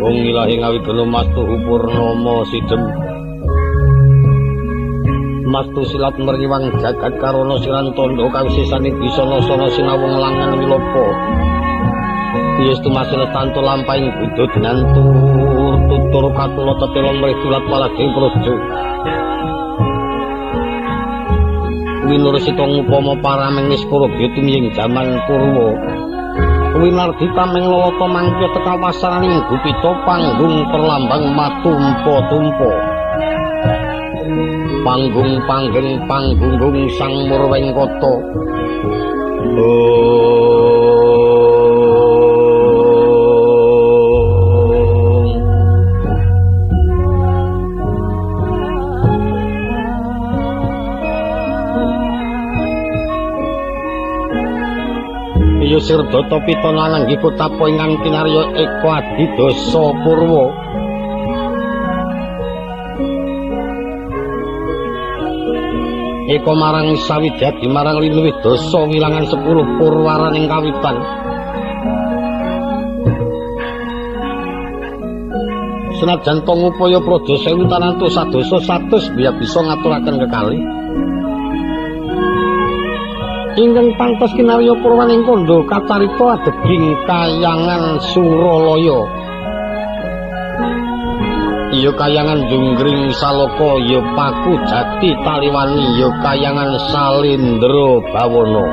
Wong ilahi ngawigana mastu Purnama sidhem mastu silat meriwang jagat karana siran tandha kawisesaning bisa nasana sinawung langan wilopo yestu masih tantu lampahing budo dengan tutur katula tetelo mritulat walaging projo winurusita ngupama paraming niskara tumiying jaman purwa winardita menglolota mangkya teka wasaraning gupita panggung perlambang matumpa-tumpa panggung panggeng panggunggung sang murwengkata ya Sirdata pitana nanggi kutapa ingkang kinarya eka adidasa purwa eka marang sawijadi marang linuwih dasa wilangan 10 purwaraning kawitan senajan to ngupaya praja sewu tanantu sadasa satus biya bisa ngaturaken kekalih ingkang pantes kinarya purwaning kandha kacarita adeging kayangan Suralaya ya kayangan Junggring Saloka ya Paku Jati Taliwani ya kayangan Salendra Bawana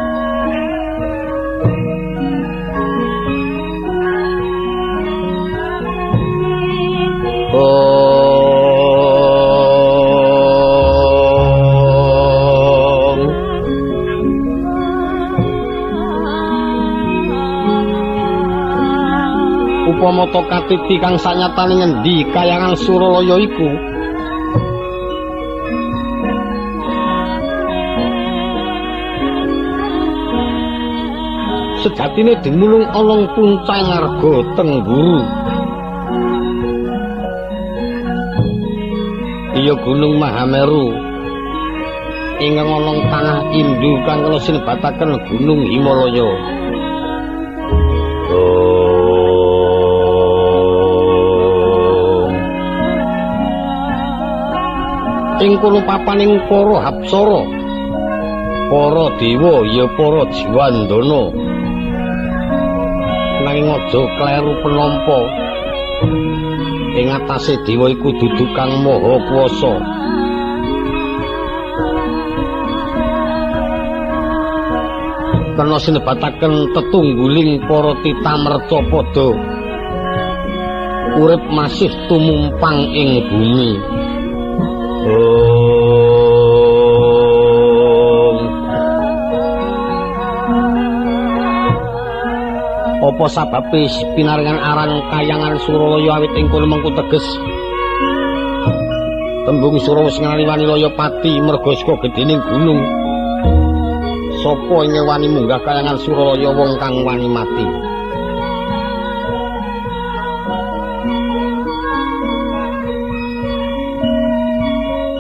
upama to katiti kang sanyatane ngendi kayangan Suralaya iku sejatine dimulung olong puncang arga tengguru iya Gunung Mahameru ingkang olong tanah Indu kang kala sinebataken Gunung Himalaya ing kono papaning para Hapsara, para dewa ya para Jiwandana. Nanging aja kleru penampa. Ing atase dewa iku dudu kang maha kuwasa. Kena sinebataken tetungguling para titamerca padha urip masih tumumpang ing bumi. Apa sababe pinaringan aran kayangan Suralaya awit ing kono mengko teges tembung Sura wis ngaliwani Laya Pati merga saka gedhening gunung sapa ing wani munggah kayangan Suralaya wong kang wani mati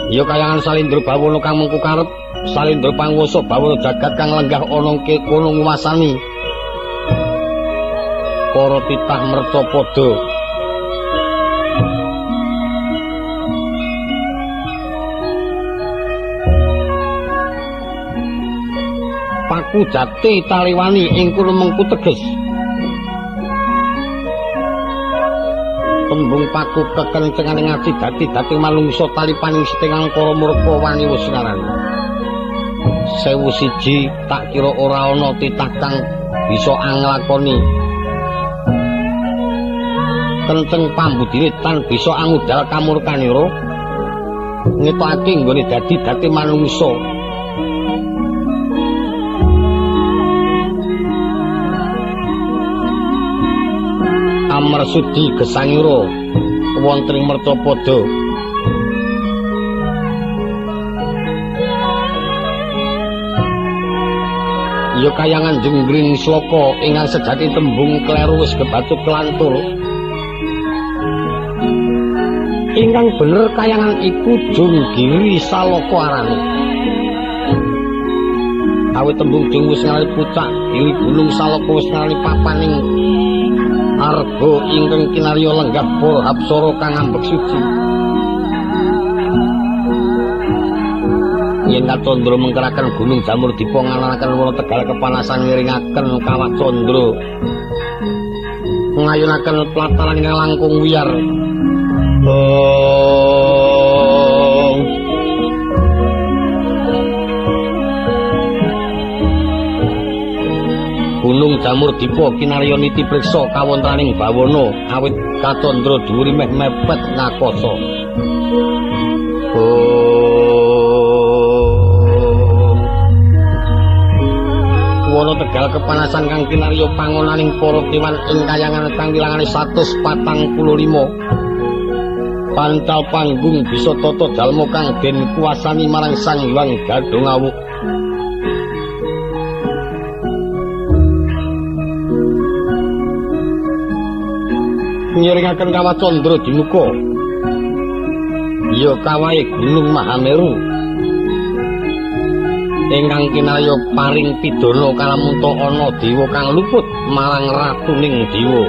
ya kayangan Salendra Bawana kang mengku karep Salendra Pangwasa Bawana jagat kang lenggah ana kono nguwasani para titah merta padha Paku Jati Taliwani ing kono mengku teges tembung paku kekencenganing ngaji dadi malungsa talipaning setingang para murka wani wis ngarani 1001 tak kira ora ana titah kang bisa anglakoni kenceng pambudine tan bisa angudal kamurkanira ngetokake nggone dadi manungsa Amersudi Gesangira wonten ing Mercapada ya kayangan Junggring Sloka ingkang sejati tembung kleru wis kebacut kelantur ingkang bener kayangan iku Junggiri Saloka arane awit tembung Jung wis ngalih pucak diri Gunung Saloka wis ngalih papaning marga ingkang kinarya lenggah para hapsara kang ambek suci. Yen Kacandra mengkeraken Gunung Jamur Dipa ngananaken wana Tegal kepanasan ngiringaken Kawat Candra ngayunaken plataran ingkang langkung wiyar. Gunung Jamur Dipa kinarya niti priksa kawontenaning bawana awit Kacandra dhuwure meh mepet ngakasa. Wana Tegal kepanasan kang kinarya pangonaning para kewan ing kayangan kang wilangane 145. Pantal panggung bisa tata jalma kang den kuwasani marang Sang Hyang Gadhongawuk. Ngiringaken Kawat Candra dimuka ya kawahe Gunung Mahameru ingkang kinarya paring pidana kalamunta ana dewa kang luput marang ratuning dewa.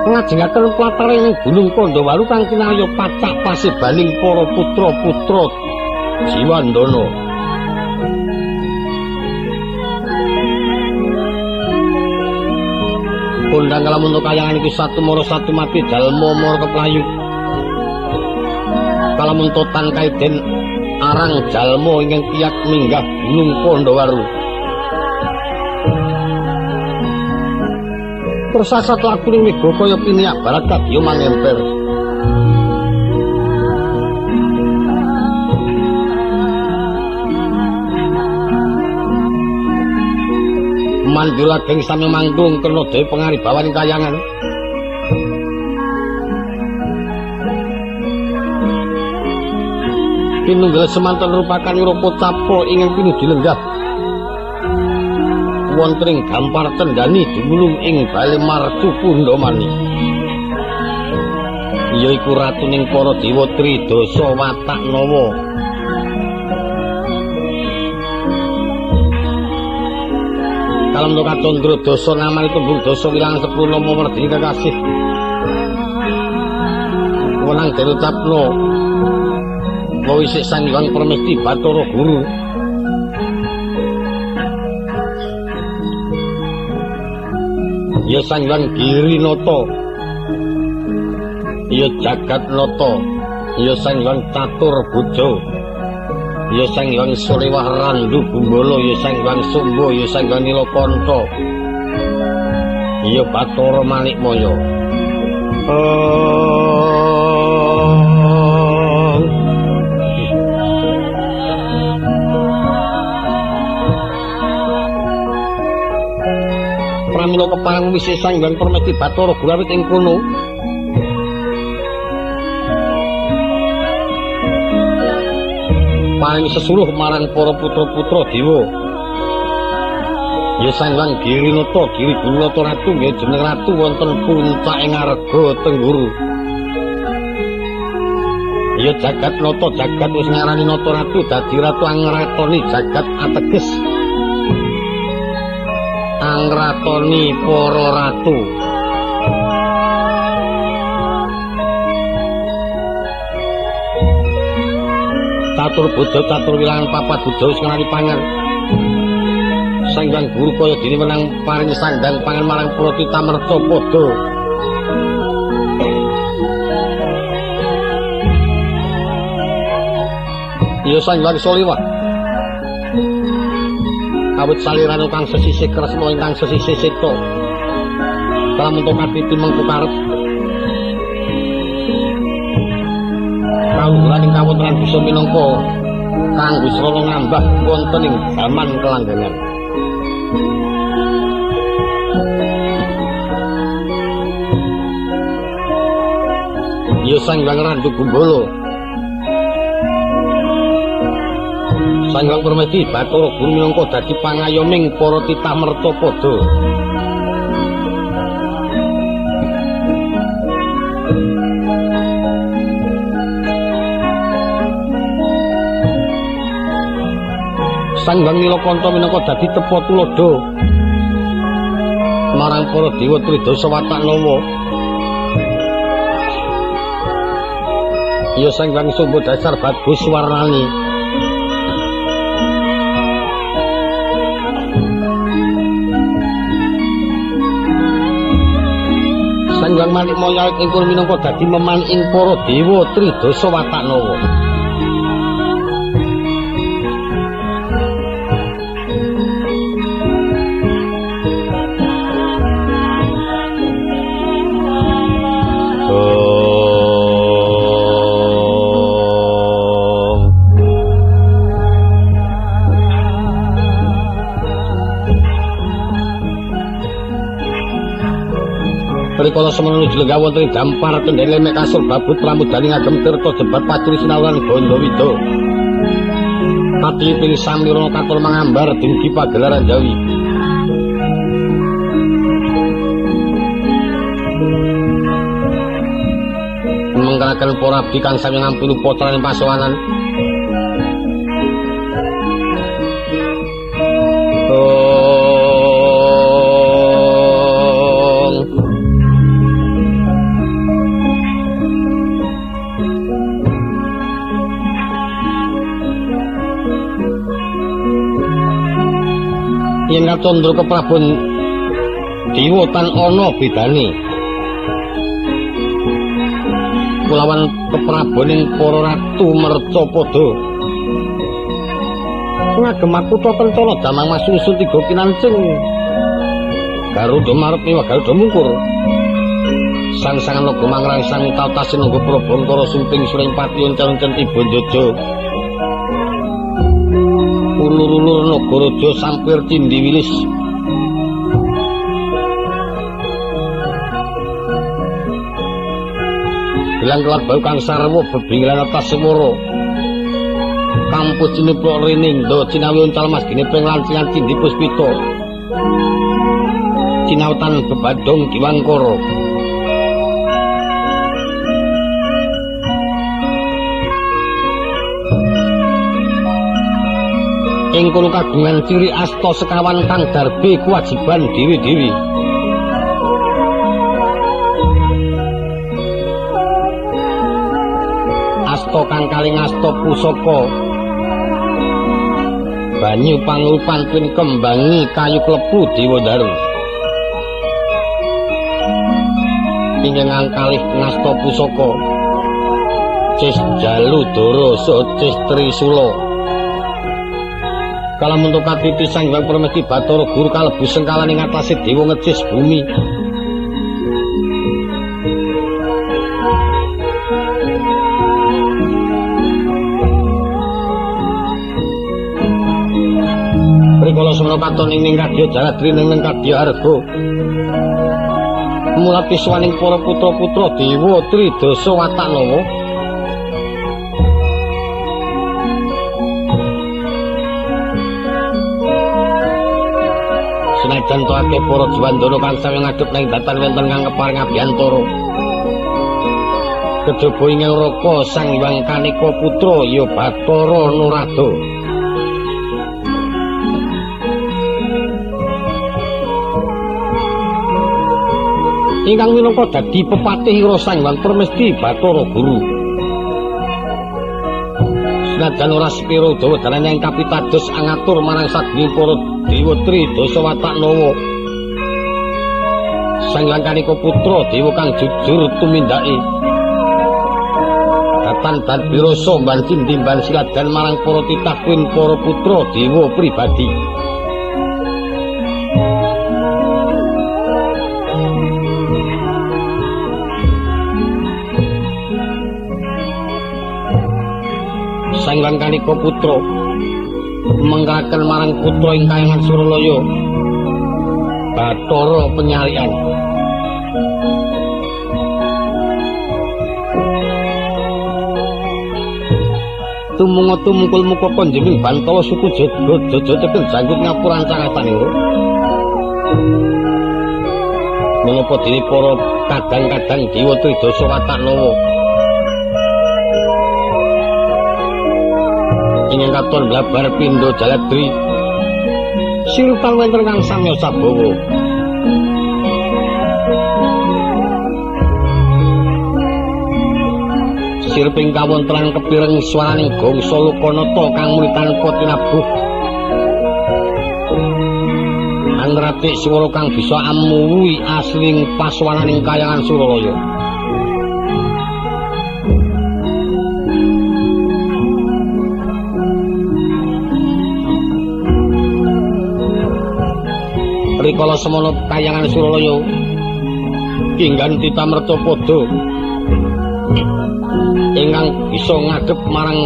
Ngajengaken plataring Gunung Pandhawaru kang kinarya pacak pasebaning para putra-putra Jiwandana. Kondang kalamun kayangan iki satu mara satu mati jalma mara keplayu. Kalamun totan kaiden arang jalma ingkang kiyak minggah Gunung Pandhawaru. Persasat lakuning mega kaya piniak barat kadya mangemper. Mandura geng sami manggung kena dewe pangaribawan kayangan. Pinunggal semanten merupakan Wirapa Capa ingkang pinuju lenggah wonten ing Gampar Cendani dumunung ing Bale Marcu Pundhamani. Yaiku ratuning para dewa Tridasa Wataknawa. Kalam Kacandra dasa namani tembung dasa wilangan 10 nama merdeni kekasih. Wenang den ucapno wa wisik Sang Hyang Permesti Bathara Guru. Ya Sang Hyang Girinata, ya Jagatnata, ya Sang Hyang Caturbuja, ya Sang Hyang Sulewah Randu Gumbala, ya Sang Hyang Sumba, ya Sang Hyang Nilakanta, ya Bathara Manikmaya. Pramila keparang wisih Sang Hyang Permesti Bathara Guru awit ing kono paring sesuruh marang para putra-putra dewa. Ya Sang Hyang Girinata, Giri Gunata Ratu nggih jeneng ratu wonten puncaking Arga Tengguru. Ya Jagatnata, jagat wis ngarani Nata Ratu dadi ratu angratoni jagat ateges. Angratoni para ratu. Catur Buddha, catur wilangan papat Buddha wis ngarani pangan. Sang Hyang Guru kaya dene menang paring sandang pangan marang para titamerta padha. Ya Sang Hyang Sulewah. Awit saliran kang sesisih kresna ingkang sesisih seta. Kalamun kapiti mengku karep. Kaluhuran ing kawontenan bisa minangka kanggo srana ngambah wonten ing jaman kelanggengan. Ya Sang Hyang Randu Gumbala, Sang Hyang Permesti Bathara Guru minangka dadi pangayoming para titamerta padha. Sang Hyang Nilakanta minangka dadi tepa tulodo marang para dewa Tridasa Watanawa. Ya Sang Hyang Sumba Dasar bagus warnane. Sang Hyang Manikmaya ingkang minangka dadi meman ing para dewa Tridasa Watanawa. Rikala semana nuju lenggah wonten ing dampar kendele mek kasur babut pramudani ngagem tirta jebat pacuri sinawulan Gandawida. Pati ping samirana katul mangambar dumugi pagelaran Jawi. Mengkanaken para abdi kang sami nampi putraning pasawanan. Yen katondro keprabon dewa tan ana bedane kulawan kepraboning para ratu mercapada ngagem kutha Kencana damang masusun tiga kinancing Garuda marepi Garuda mungkur sang-sangan naga mangrangsang tatasin nggo Prabangkara sumping suring patiyon calon-calon tiba njojo ulur-ulur Nagaraja sampir tindhi wilis bilang kelar bau kang sarwa bebingilan atas swara kampus cinepok riningdo cinawi uncal mas ginepeng lancingan cindhi puspita cinautan bebadong diwangkara ing kono kagungan ciri asta sekawan kang darbe kewajiban dewi-dewi. Asta kang kaling asta pusaka. Banyu pangrupan pin kembangi kayu klepu dewa daru. Ingkang kalih ngasta pusaka. Cis Jaludara saha Cis Trisula. Kala mentuk katiti Sang Hyang Permesti Bathara Guru kalebu sengkalan ing atase dewa ngecis bumi. Rikala semana katon ing kadya Jaladri ning kadya Arga. Mulat kiswaning para putra-putra dewa Tridasa Watanawa. Senajan to akeh para Jiwandana kang sami ngadhep ning datan wonten kang keparing abiyantara. Kejaba ing Raka Sang Hyang Kanika Putra ya Bathara Narada. Ingkang minangka dadi pepatih ira Sang Hyang Permesti Bathara Guru. Senajan ora sepira dawa dalane ing kapitados angatur marang sadaya para dewa Tridasa Watanawa. Sang Hyang Kanika Putra dewa kang jujur tumindake. Datan dan birasa mban cindhi mban siladan marang para titah kuwi para putra dewa pribadi. Sang Hyang Kanika Putra mengkaken marang putra ing Kahyangan Suralaya Bathara Penyalian. Tumunga tumungkul muka konjeming Bantala suku Jaja tekan jangkut ngapuran cangatan lho. Menapa dene para kadang-kadang dewa Tridasa Watanawa ingkang katon blabar pindha jaladri sirutan wonten kang samya sabawa sirping kawontenan kepireng swaraning gongsa Lokanata kang muni tanpa tinabuh angratik swara kang bisa amuwi asling paswananing kayangan Suralaya. Rikala semana kayangan Suralaya kinggan Titamerta Pada ingkang bisa ngadhep marang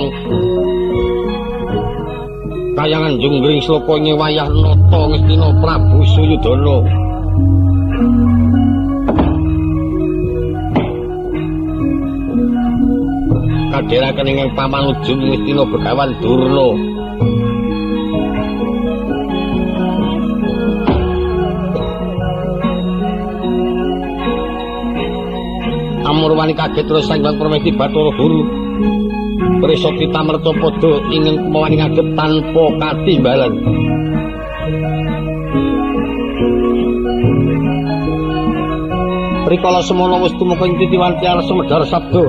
kayangan Junggring Sloka nyewayah nata ngestina Prabu Suyudana. Kadheraken ingkang pamanuju ngestina Begawan Durna. Amurwani kaget terus Sang Hyang Permesti Bathara Guru. Prisa Titamerta Pada ingkang kumawani ngadhep tanpa katimbalan. Rikala semana wis tumeka ing titiwan tiar sumedhar sabda.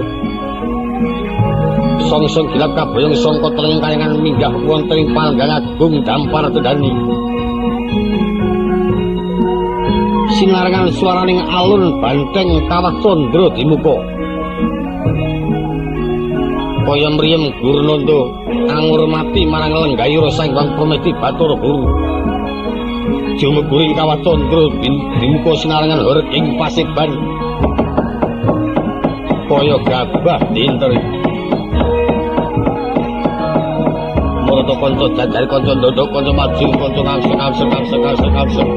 Song-song gilap kaboyong sangka telenging kayangan minggah wonten ing Palenggang Agung Dampar Tendani. Sinarengan swaraning alun banteng kawah candra dimuka. Kaya mriyem Gurnanda angurmati marang lenggayura Sang Hyang Permesti Bathara Guru. Jumuguring kawah candra dimuka sinarengan horeg ing Paseban. Kaya gabah dinter. Marata kanca jajare kanca ndodok kanca maju kanca ngangseng.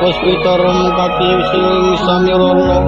Puspitarem kapiwsing samirana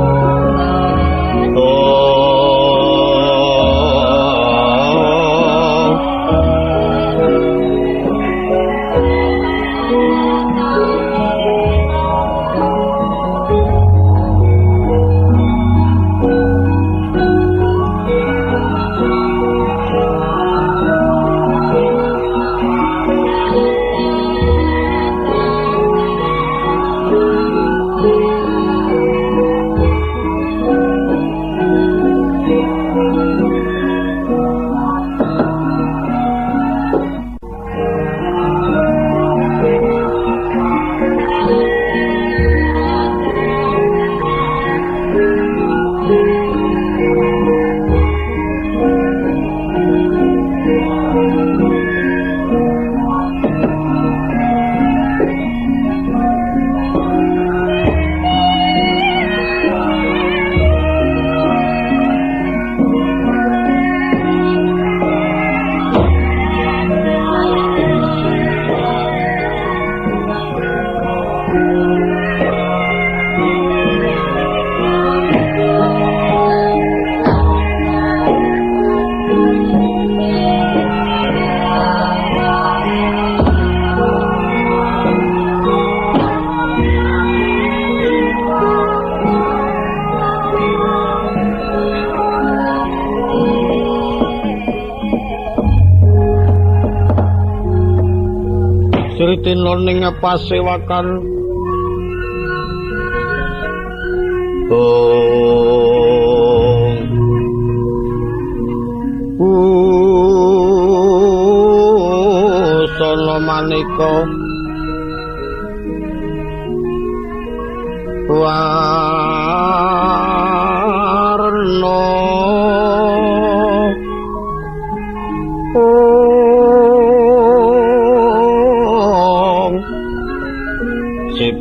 Tino ning pasewakan sono maneka warna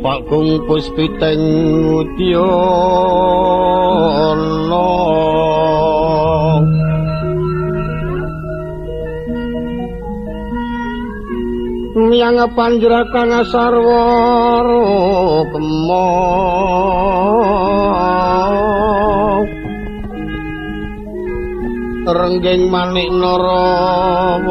Pak kung puspiteng udyono Miang panjrakan sarwara kemo renggeng manik narawata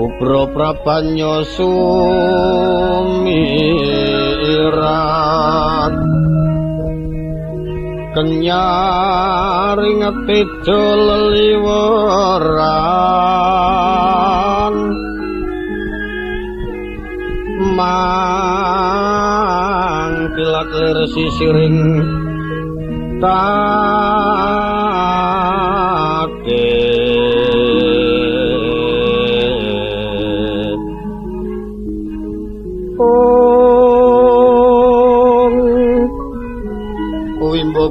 Ubro prabanyo sumirat kenyaring tejo leliweran mangkilat lir sisiring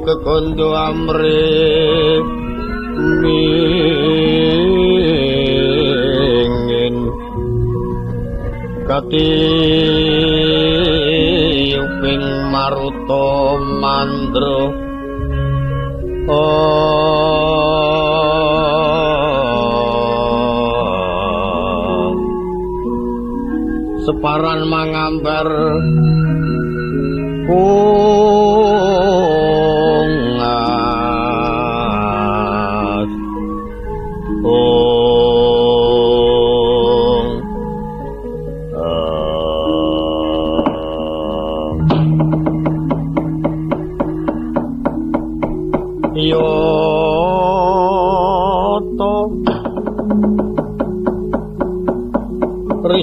kekondo amre mingin kati uping maruta mandra separan mangambar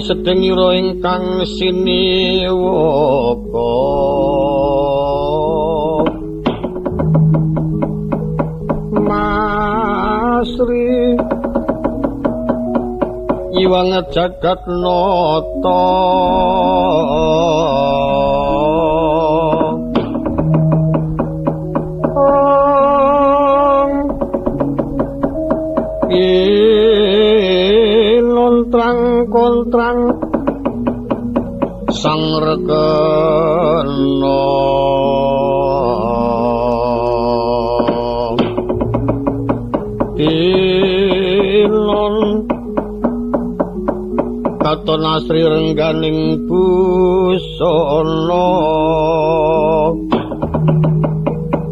sedengiro ingkang siniwaka Masri iwang jagat nata kontrang sang rekena tilon katon asri rengganing busana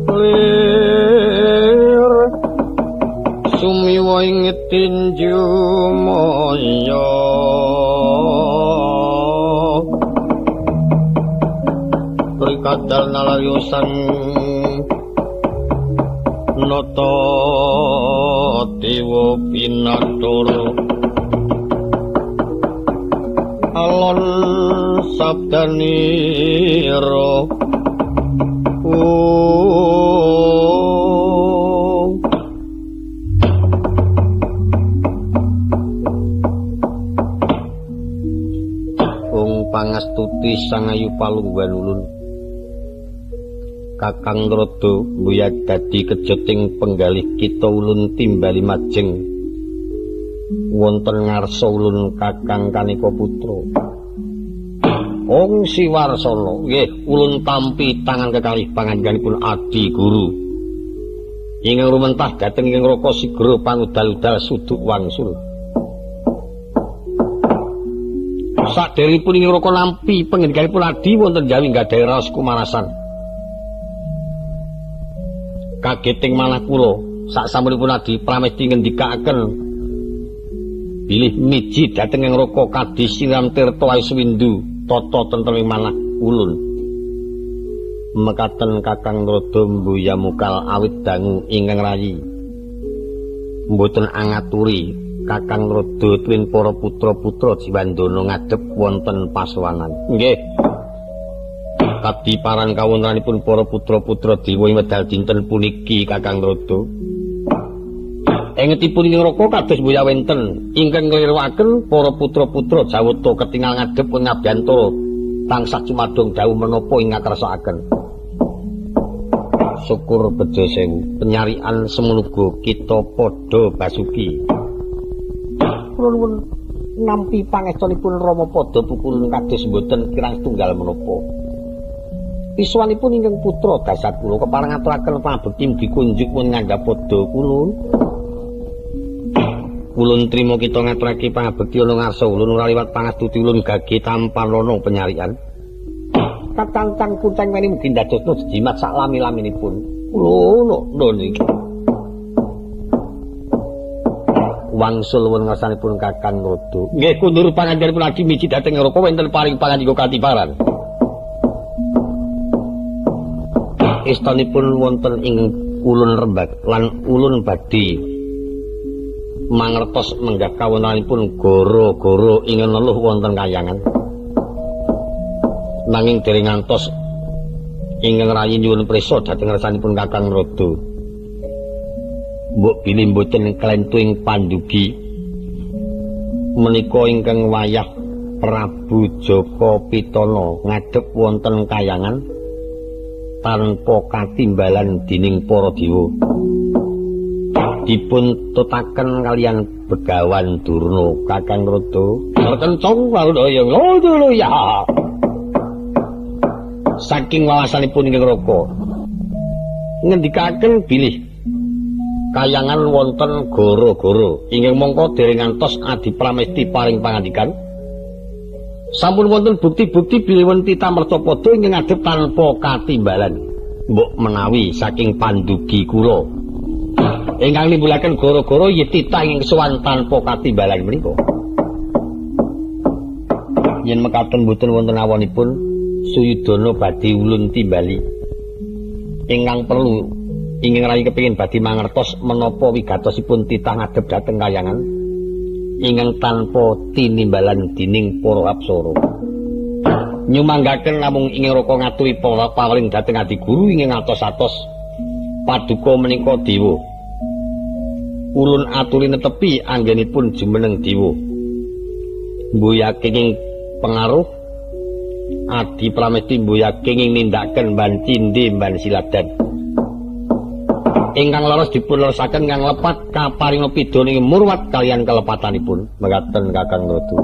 lir sumiwa ing tinju maya kadal nalariosan nata dewa pinadara alon sabdanira wong pangastuti sangayu palungguhan ulun Kakang Rodo mbuyak dadi kejoting penggalih kita ulun timbali majeng wonten ngarsa ulun Kakang Kanika Putra. Ong Siwarsana, nggih ulun tampi tangan kekalih pangandikanipun Adi Guru. Ingkang rumentah dhateng ing Raka Sigra pangudal-udal suduk wangsul. Saderengipun ing Raka nampi pangandikanipun Adi wonten Jawi nggadahi raos kumarasan. Kageting manah kula saksampunipun Adi pramesti ngendikaaken bilih miji dhateng ing Raka Kadi Siram Tirta Aiswindu tata tentreming manah ulun. Mekaten Kakang Rada mbuya mukal awit dangu ingkang rayi. Mboten angaturi Kakang Rada tuwin para putra-putra Jiwandana ngadhep wonten pasawanan. Nggih. Kadiparan kawontenanipun para putra-putra dewa medal dinten puniki Kakang Rada. Engetipun ing Raka kados mbuya wenten ingkang ngliruaken para putra-putra Jawata ketingal ngadhep ing Abiyantara tansah cumadong dawuh menapa ing ngakersakaken. Syukur bejo sewu penyarian semenuga kita padha basuki. Kula nuwun nampi pangestunipun Rama padha pukulun kados mboten kirang tunggal menapa. Piswanipun ingkang putra dasar kula kepareng aturaken pangabekti mugi kunjuk pun ngandhap padha kulun. Ulun trima kita ngaturake pangabekti ana ngarsa ulun ora liwat pangastuti ulun gage tampan rono penyarian. Katancang kucing meni mugi ndadosna jimat sak lami-laminipun. Lho niki. Wangsul wonten ngarsanipun Kakang Rada. Nggih kundur pangandikanipun lagi miji dhateng Raka wonten paring pangandika katiparan. Istanipun wonten ing ulun rembag lan ulun badhe mangertos menggah kawontenanipun goro-goro ingkang leluh wonten kayangan. Nanging dereng ngantos ingkang rayi nyuwun prisa dhateng ngarsanipun Kakang Rada. Mbok bilih mboten klentu ing pandugi menika ingkang wayah Prabu Jaka Pitana ngadhep wonten kayangan tanpa katimbalan dening para dewa. Dipun tutaken kalian Begawan Durna Kakang Rada. Kencang warudaya ngono ya. Saking wawasanipun ing Raka ngendikaken bilih kayangan wonten goro-goro ingkang mongko dereng ngantos Adi Pramesti paring pangandikan sampun wonten bukti-bukti bilih wonten Tamercapada ingkang ngadhep tanpa katimbalan mbok menawi saking pandugi kula ingkang nimbulaken goro-goro yetita ing kesuwan tanpa katimbalan menika yen mekaten boten wonten awonipun Suyudana badhe ulun timbali. Ingkang perlu ingkang rayi kepengin badhe mangertos menapa wigatosipun titah ngadhep dhateng kayangan ingkang tanpa tinimbalan dening para apsara. Nyumanggaken namung ingkang Raka ngaturi paweling dhateng Adi Guru ingkang atos-atos paduka menika dewa. Ulun aturi netepi anggenipun jumeneng dewa. Mbuyake ing pengaruh Adi Pramesti mbuyake ing nindakaken mban cindhe mban siladan. Ingkang leres dipun leresaken kang lepat kaparinga pidana ing murwat kaliyan kelepatanipun. Mekaten Kakang Rada.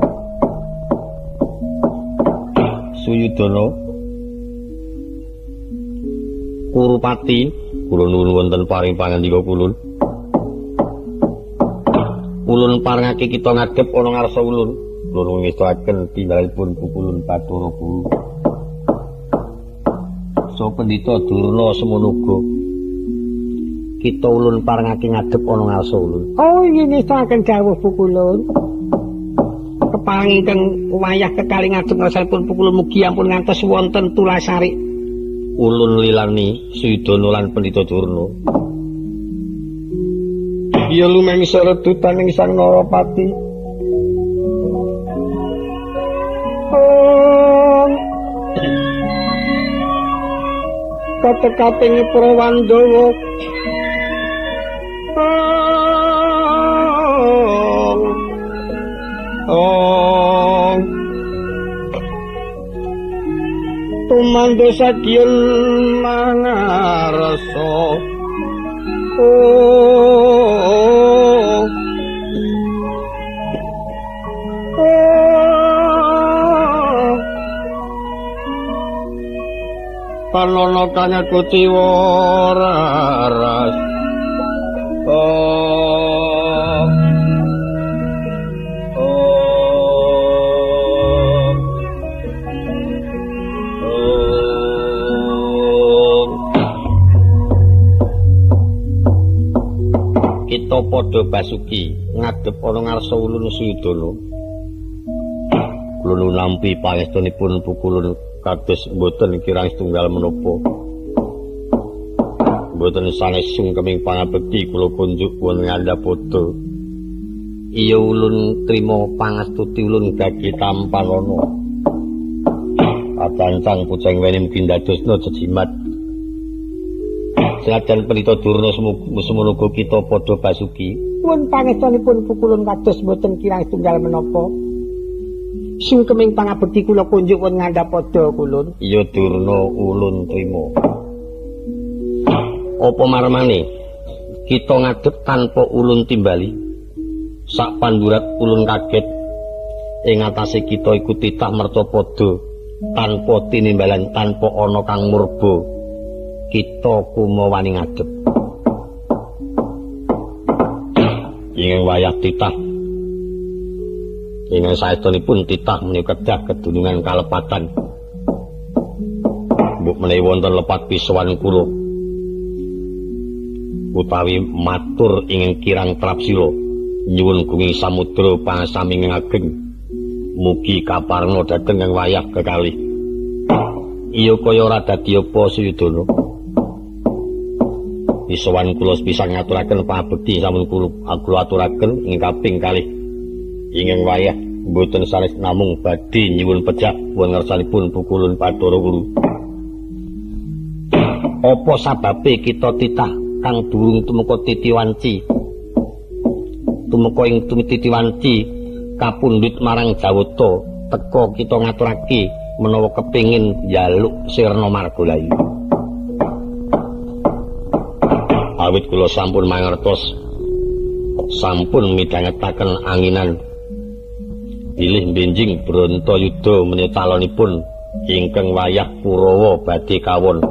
Suyudana Kurupati kula nuwun wonten paring pangandika kulun. Ulun parengake kita ngadhep ana ngarsa ulun. Loro ngestoaken timbalanipun pukulun Bathara Guru. So Pendhita Durna semono uga kita ulun parengake ngadhep ana ngarsa ulun. Oh inggih ngestoaken dawuh pukulun. Kepareng ingkang wayah kekalih ngadhep ngarsanipun pukulun mugi ampun ngantos wonten tulasari. Ulun lilani Suyudana lan Pendhita Durna. Iya lumeng saredutan ing Sang Narapati. Kate-katinge Prawandawa tumandha sadyan mangarsa Panono kang aku ciwaras kita padha basuki ngadhep ana ngarsa ulun Suyudana. Kula nampi pangestunipun pukulun kados mboten kirang setunggal menapa. Mboten sanes sungkeming pangabekti kula kunjuk wonten ngandhapada. Iya ulun trima pangastuti ulun gage Tampalana. Acancang puceng weni mugi ndadosna jejimat. Senajan pelita Durna semono kita padha basuki. Pun pangestunipun pukulun kados mboten kirang setunggal menapa. Sungkeming pangabekti kula kunjuk wonten ngandhapada kulun. Iya Durna ulun trima. Apa marmane kita ngadhep tanpa ulun timbali. Sak pandurat ulun kaget ing atase kita iku titah mercapada tanpa tinimbalan, tanpa ana kang murba. Kita kumo wani ngadhep. Ing wayah titah ing saestunipun titah menika kedah kedunungan kalepatan. Mbok menawi wonten lepat pisuwan kula utawi matur ing kirang trapsila nyuwun gunging samudra pangasami ngageng mugi kaparna dhateng ing wayah kekalih. Iya kaya ora dadi apa Suyudana. Pisuwan kula pisan ngaturaken pangabekti sampun kula aturaken ing kaping kalih. Ing wayah mboten sanes namung badhe nyuwun pejah wonten ngarsanipun pukulun Bathara Guru. Apa sababe kita titah kang durung tumeka titiwanci? Tumeka ing titiwanci kapundhut marang Jawata teka kita ngaturake menawa kepingin njaluk sirna margalayu. Awit kula sampun mangertos sampun midhangetaken anginan bilih benjing Brantayuda menika calonipun ingkang wayah Kurawa badhe kawon.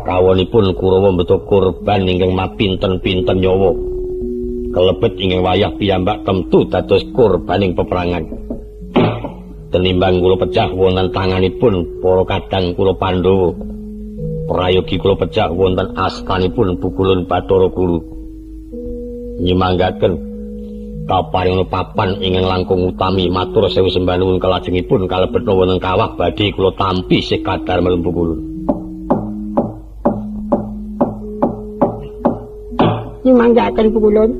Kawonipun Kurawa mbeta korban ingkang mapinten-pinten nyawa. Kelebet ingkang wayah piyambak temtu dados korbaning peperangan. Tenimbang kula pecah wonten tanganipun para kadang kula Pandhawa. Prayogi kula pecah wonten askanipun pukulun Bathara Guru. Nyemanggaken kaparing papan ingkang langkung utami matur sewu sembah nuwun kalajengipun kalebetna wonten kawah badhe kula tampi sekadar mlembu kulun. Nyemanggaken pukulun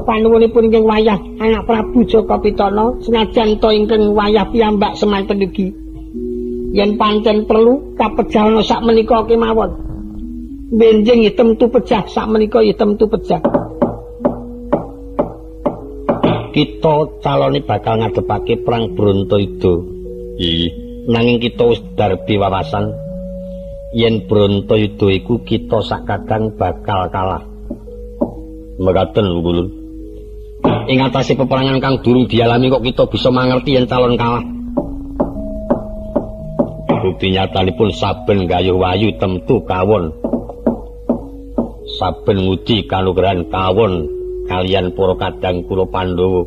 panuwunipun ingkang wayah anak Prabu Jaka Pitana senajan to ingkang wayah piyambak semanten ugi yen pancen perlu kapejahana sak menika kemawon. Benjing hitam tu pejah sak menika hitam tu pejah. Kita calone bakal ngadepake perang Brantayuda. Nanging kita wis darbi wawasan yen Brantayuda iku kita sakadang bakal kalah. Mekaten Ulun. Ing atase peperangan kang durung dialami kok kita bisa mangerti yen calon kalah. Bukti nyatanipun saben gayuh wayu temtu kawon. Saben ngudi kanugrahan kawon kalian para kadang kula Pandhawa.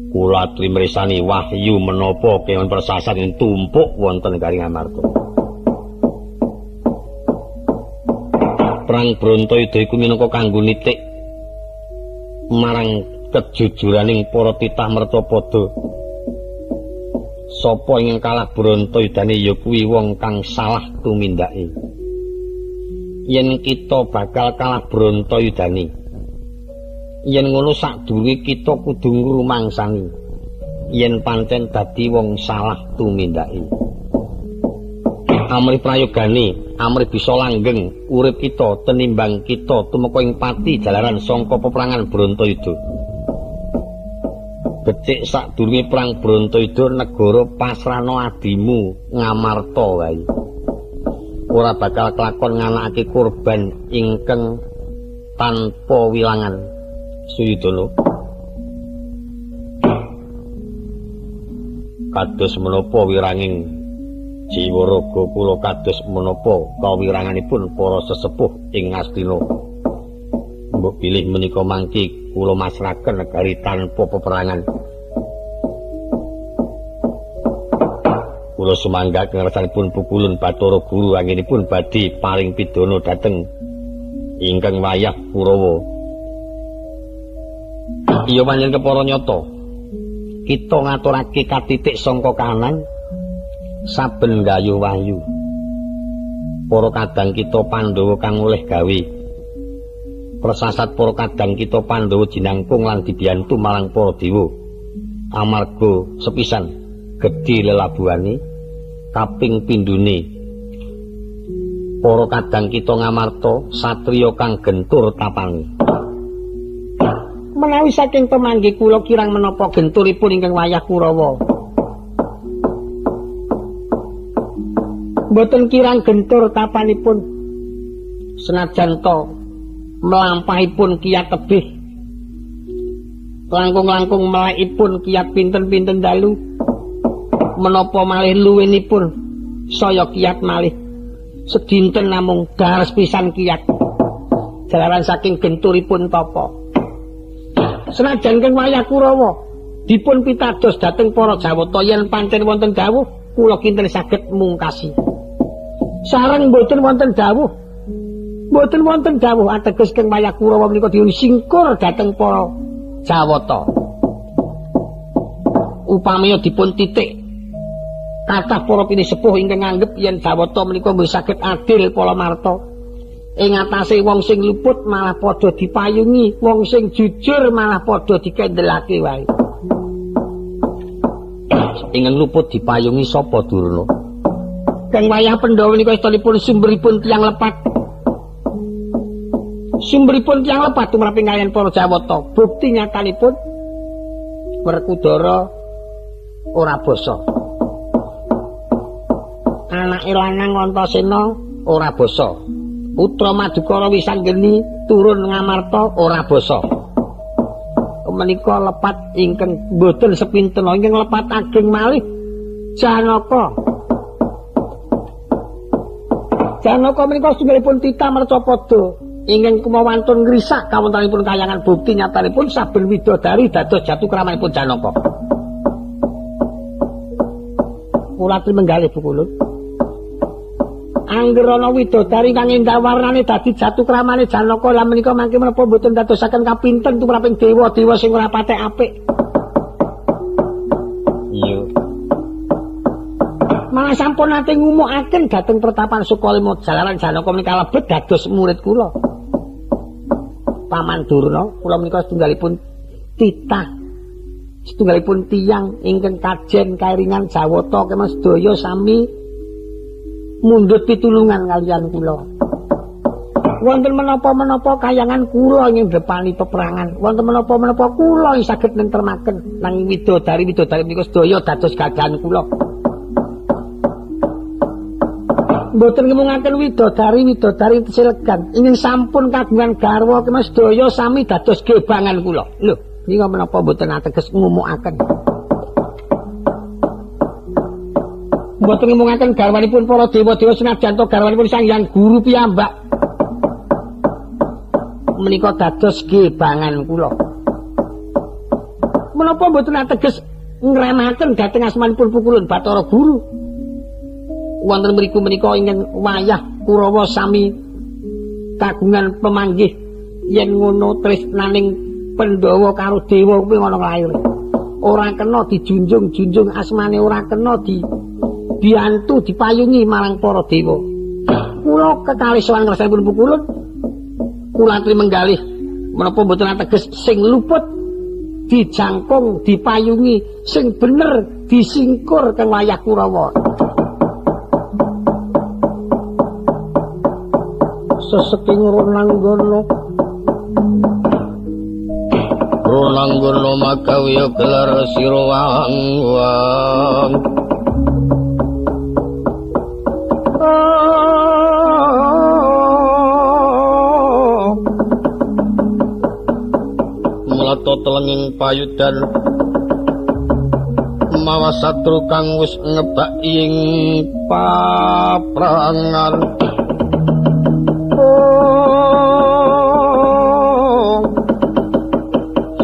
Kula trimresani wahyu menapa kewan persasat ing tumpuk wonten Garing Amarta. Perang Brantayuda iku minangka kanggo nitik marang kejujuraning para titah mertapada. Sapa ingkang kalah Brantayudane ya kuwi wong kang salah tumindake. Yen kita bakal kalah Brantayudane, yen ngono sadurunge kita kudu ngrumangsani yen pancen dadi wong salah tumindake. Amri prayogane, amri bisa langgeng urip kita tenimbang kita tumeka ing pati jalaran sangka peperangan Brantayuda. Becik sadurunge perang Brantayuda negara pasrana adimu Ngamarta wae. Ora bakal kelakon nganakake korban ingkang tanpa wilangan. Suyudana kados menapa wiranging jiwa raga kula kados menapa kawiranganipun para sesepuh ing Ngastina. Mbok pilih menika mangki kula masrahaken negari tanpa peperangan. Kula sumangga ngersanipun pukulun Bathara Guru anggenipun badhe paring pidana dhateng ingkang wayah Kurawa. Iya panjenengan kepara nyata. Kita ngaturake katitik sangka kahanan saben gayuh wahyu. Para kadang kita Pandhawa kang oleh gawe. Prasasat para kadang kita Pandhawa jinangkung lan dibiyantu marang para dewa. Amarga sepisan gedhe lelabuhane kaping pindune. Para kadang kita ngamarta satriya kang gentur tapane. Menawi saking pemanggi kula kirang menapa genturipun ingkang wayah Kurawa. Mboten kirang gentur tapanipun. Senajan to melampahipun kiyat tebih. Langkung-langkung melekipun kiyat pinten-pinten dalu. Menapa malih luwinipun saya kiyat malih. Sedinten namung dares pisan kiyat. Jalaran saking genturipun tapa. Senajan keng wayah Kurawa dipun pitados dhateng para Jawata yen pancen wonten dawuh kula kinten saged mungkasi. Sareng mboten wonten dawuh. Mboten wonten dawuh ateges keng wayah Kurawa menika disingkur dhateng para Jawata. Upamaya dipun titik kathah para pinisepuh ingkang nganggep yen Jawata menika mboten saged adil palamarta. Ing atase wong sing luput malah padha dipayungi, wong sing jujur malah padha dikendelake wae. Ingkang luput dipayungi sapa Durna? Kang wayah Pandhawa menika istanipun sumberipun tiyang lepat. Sumberipun tiyang lepat tumraping kaliyan para Jawata. Bukti nyatanipun Werkudara ora basa. Anake lanang Antasena ora basa. Putra Madukara Wisanggeni turun ngamarta ora basa. Menika lepat ingkang boten sepinten ingkang lepat ageng malih Janaka. Janaka menika setunggalipun titah Mercapada ingkang kumawantun ngrisak kawontenanipun kayangan bukti nyatanipun saben widodari dados jatuh kramanipun Janaka. Kula menggalih bukulun. Anggerana widodari kang endah warnane dadi jatuh kramane Janaka lan menika mangke menapa boten dadosaken kapinten tumraping dewa-dewa sing ora patek apik. Iya. Malah sampun nate ngumukaken dhateng pertapan Sukalima jalaran Janaka menika lebet dados murid kula. Paman Durna kula menika setunggalipun titah. Setunggalipun tiyang ingkang kajen kairingan Jawata kemawon sedaya sami mundhut pitulungan kaliyan kula. Wonten menapa-menapa kayangan kula ing depani peperangan, wonten menapa-menapa kula ing saged nentremaken nanging widodari-widodari menika sedaya dados gagahan kula. Mboten ngemungaken widodari tesilegan, ingin sampun kagungan garwa kemawon sedaya sami dados gebangan kula. Lho, nika menapa mboten ateges ngumukaken. Mboten ngemungaken garwanipun para dewa-dewa senajan to garwanipun Sang Hyang Guru piyambak. Menika dados gebangan kula. Menapa mboten ateges ngremaken dhateng asmanipun pukulun Bathara Guru. Wonten mriku menika ingkang wayah Kurawa sami kagungan pemanggih yen ngono tresnaning Pandhawa karo dewa kuwi ngono lair. Ora kena dijunjung-junjung asmane, ora kena dibantu dipayungi marang para dewa. Kula kekalih sowan ngrasanipun pukulun kula aturi menggalih menapa mboten ateges sing luput dijangkung dipayungi, sing bener disingkur kang wayah Kurawa. Seseking Ronanggana makawiya gelar sira wang-wang. Mlata telenging payudan mawa satru kang wis ngebaki ing paprangan.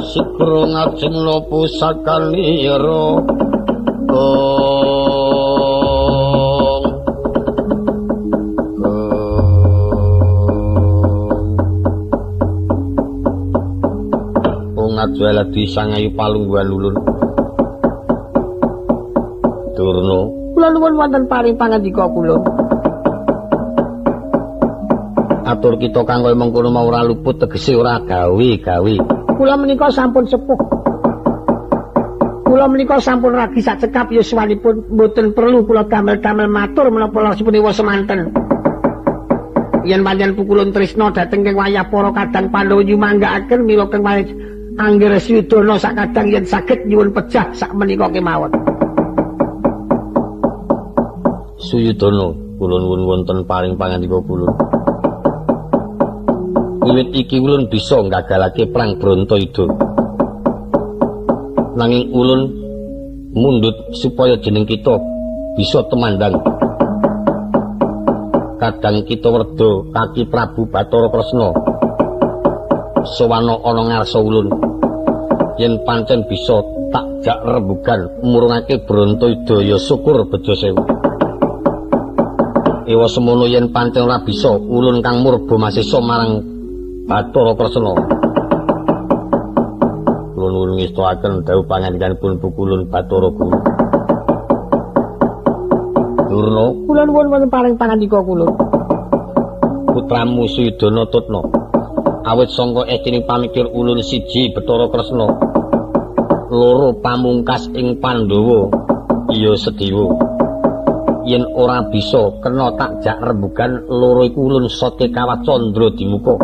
Sikro ngajeng lopo sakalira ngajwala disangayu palungguhan ulun. Durna, kula nuwun wonten paring pangandika kula. Atur kita kanggo mengkono mau ora luput tegese ora gawe-gawe. Kula menika sampun sepuh. Kula menika sampun ragi sak cekap yuswanipun mboten perlu kula damel-damel matur menapa lasipuniwa semanten. Yen panjenengan pukulun tresna dhateng ing wayah para kadang Pandhawa nyumanggaaken mila keng wayah Angger Swidana sakadang yen saged nyuwun pejah sak menika kemawon. Suyudana, kula nuwun wonten paring pangandika kula. Wiwit iki ulun bisa nggagalake perang Brontoyuda. Nanging ulun mundhut supaya jeneng kita bisa temandang. Kadang kita werda kaki Prabu Bathara Kresna sawana ana ngarsa ulun. Yen pancen bisa tak jak rembugan murungake Brontoyuda ya syukur bejo sewu. Ewa semono yen pancen ora bisa ulun kang murba masisa marang Bathara Kresna. Kula nuwun ngestakaken dawuh pangandikanipun Pukulun Bathara Guru. Durna, kula nuwun wonten paring pangandika kula. Putramu Suyudana tutna. Awit sangka estining pamikir ulun siji Bathara Kresna, loro pamungkas ing Pandhawa iya Sedewa. Yen ora bisa kena tak jak rembugan loro iku ulun Satya Kawacandra dimuka.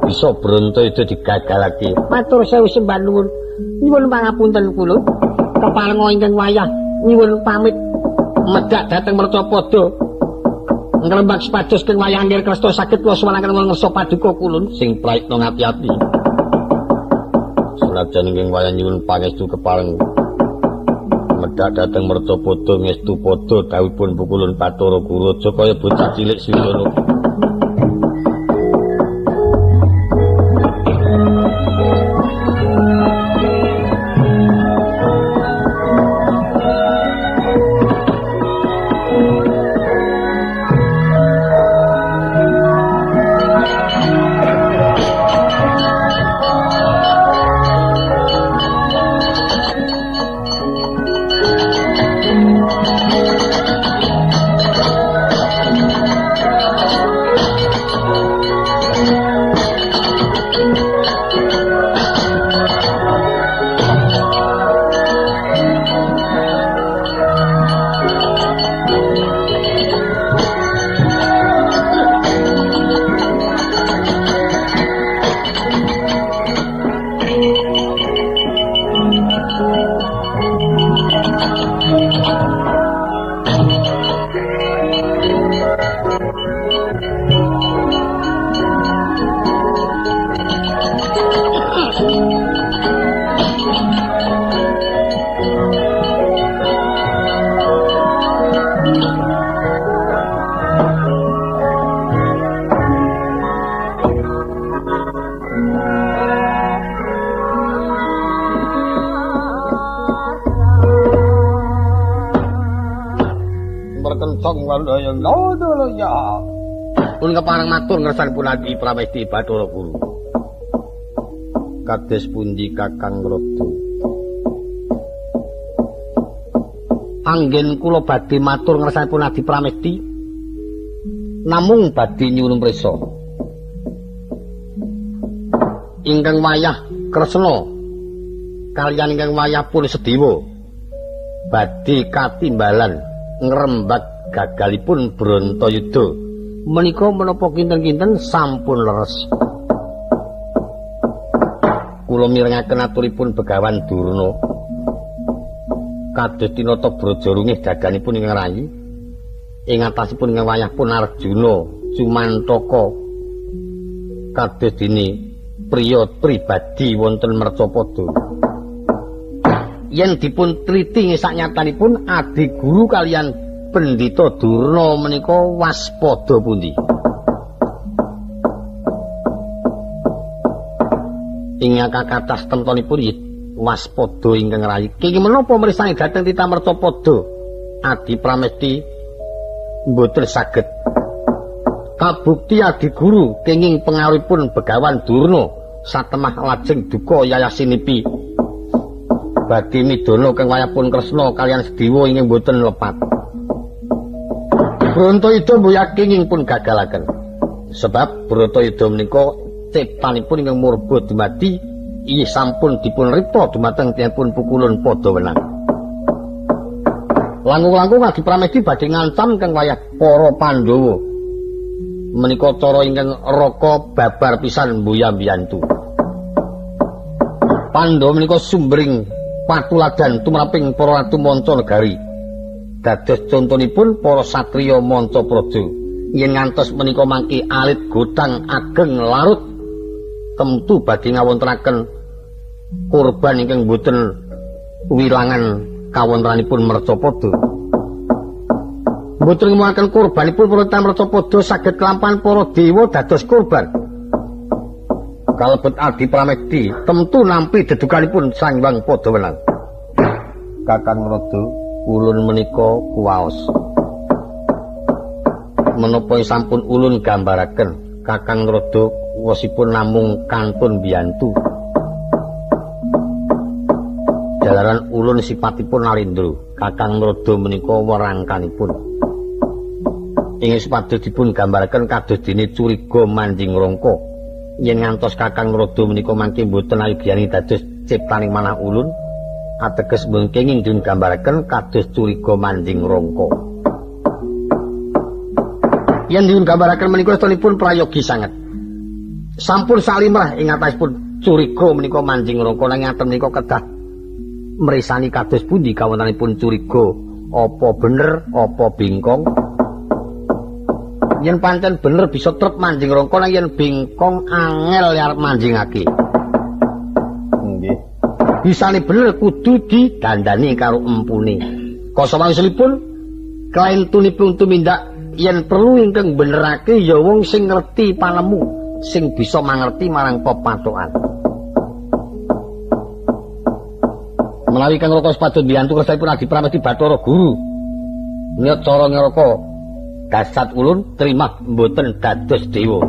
Bisa Brontoyuda digagalake. Matur sewu sembah nuwun. Nyuwun pangapunten kula. Keparenga ingkang wayah nyuwun pamit medhak dhateng Mercapada. Ngrembak sepados keng wayah Angger Kresna saged kula suwanaken ngersa paduka kulun sing praitna ngati-ati. Senajan ing wayah nyuwun pangestu kepareng medhak dhateng Mercapada ngestu padha dawuhipun Pukulun Bathara Guru aja kaya bocah cilik Suyudana. Pun kepareng matur ngersanipun Adi Pramesti Bathara Guru. Kades pundi Kakang Rada? Anggen kula badhe matur ngersanipun Adi Pramesti namung badhe nyuwun prisa. Ingkang wayah Kresna kaliyan ingkang wayah pun Sedewa badhe katimbalan ngrembak gagalipun Brontoyuda. Menika menapa kinten-kinten sampun leres. Kula mirengaken aturipun Begawan Durna. Kados tinata braja rungih daganipun ingkang rayi ing atasipun ingkang wayah pun Arjuna Cumantaka kados dene priya pribadi wonten Mercapada. yen dipun triti saknyatanipun Adi Guru kalian Pendhita Durna menika waspada pundi? Ing kathah temtonipun waspada ingkang rayi. Kenging menapa mirsani dhateng titah Mercapada Adi Pramesti mboten saged kabukti Adi Guru kenging pengaruhipun Begawan Durna satemah lajeng duka yayasinipi badhe midana kang wayahipun Kresna kalian Sedewa ingkang boten lepat. Brontoyuda mboya kenging pun gagalaken. Sebab Brontoyuda menika ciptanipun ingkang murba dumadi inggih sampun dipun ripta dumateng tiyangipun pukulun Padawenang. Langkung-langkung Adi Pramesti badhe ngancam kang wayah para Pandhawa. Menika cara ingkang raka babar pisan mboya mbiyantu. Pandhawa menika sumbering patuladan tumraping para ratu Mancanegari. Dados contonipun para satriya Mancapraja. Yen ngantos menika mangke alit gotang ageng larut temtu badhe ngawontenaken kurban ingkang boten wilangan kawontenanipun Mercapada. Mboten ngumuaken kurbanipun para Mercapada saged kelampahan para dewa dados kurban. Kalebet Adi Pramesti temtu nampi dedukanipun Sang Hyang Padawenang. Kakang Rada, ulun menika kuwaos. Menapa sampun ulun gambaraken, Kakang Rada wosipun namung kantun mbiyantu. Jalaran ulun sipatipun Narendra, Kakang Rada menika werangkanipun. Ing supados dipun gambaraken kados dene curiga manjing rangka. Yen ngantos Kakang Rada menika mangke boten ayugyani dados ciptaning manah ulun, ateges mengkenging dipun gambaraken kados curiga manjing rangka. Yen dipun gambaraken menika astunipun prayogi sanget. Sampun salimrah ing atasipun curiga menika manjing rangka nanging ngaten menika kedah mresani kados pundi kawontenanipun curiga, apa bener apa bingkong. Yen pancen bener bisa trep manjing rangka nang yen bingkong angel arep manjingake. Nggih. Bisane bener kudu didandani karo empune. Kasa wangsulipun klaentunipun tumindak yen perlu ingkang benerake ya wong sing ngerti panemu, sing bisa mangerti marang pepathokan. Menawi kang Raka sepadut mbiyantu kersanipun Adi Pramesti Bathara Guru. Niat cara ngraka dasat ulun terima mboten dados dewa.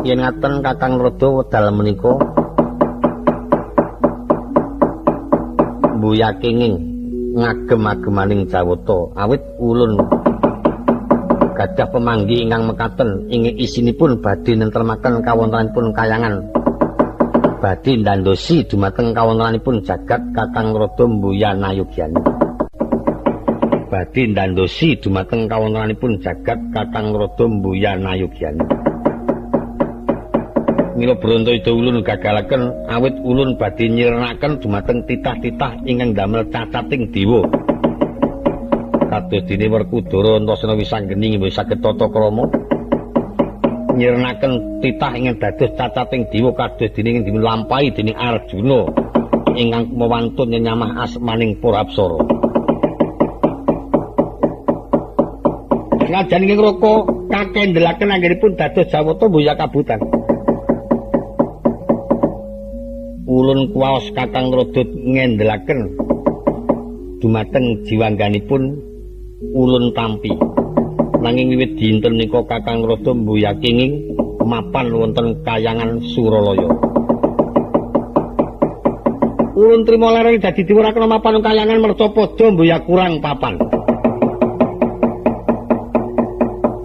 Yen ngaten Kakang Rada wedal menika mbuya kenging ngagem-agemaning jawata awit ulun gadah pemanggi ingkang mekaten ing isinipun badhe nentremaken kawontenanipun kayangan badhe ndandosi dumateng kawontenanipun jagat. Kakang Rada mbuya nayogyani badhe ndandosi dumateng kawontenanipun jagat. Kakang Rada mbuya nayogyani. Mila Brontoyuda ulun gagalaken awit ulun badhe nyirnaken dumateng titah-titah ingkang damel cacating dewa. Kados dene Werkudara Antasena Wisanggeni nggih saged tata krama nyirnaken titah ingkang dados cacating dewa kados dene ingkang dilampahi dening Arjuna ingkang mewantun nyamah asmaning para apsara. Ngajan ing Raka kakendelaken anggenipun dados jawata mboya kabutan. Ulun kuwaos Kakang Rada ngendelaken dumateng jiwangganipun ulun tampi. Nanging wiwit dinten nika Kakang Rada mbuya kenging mapan wonten kayangan Suralaya. Ulun trima lereng dadi diwerakna mapan kayangan Mercapada mbuya kurang papan.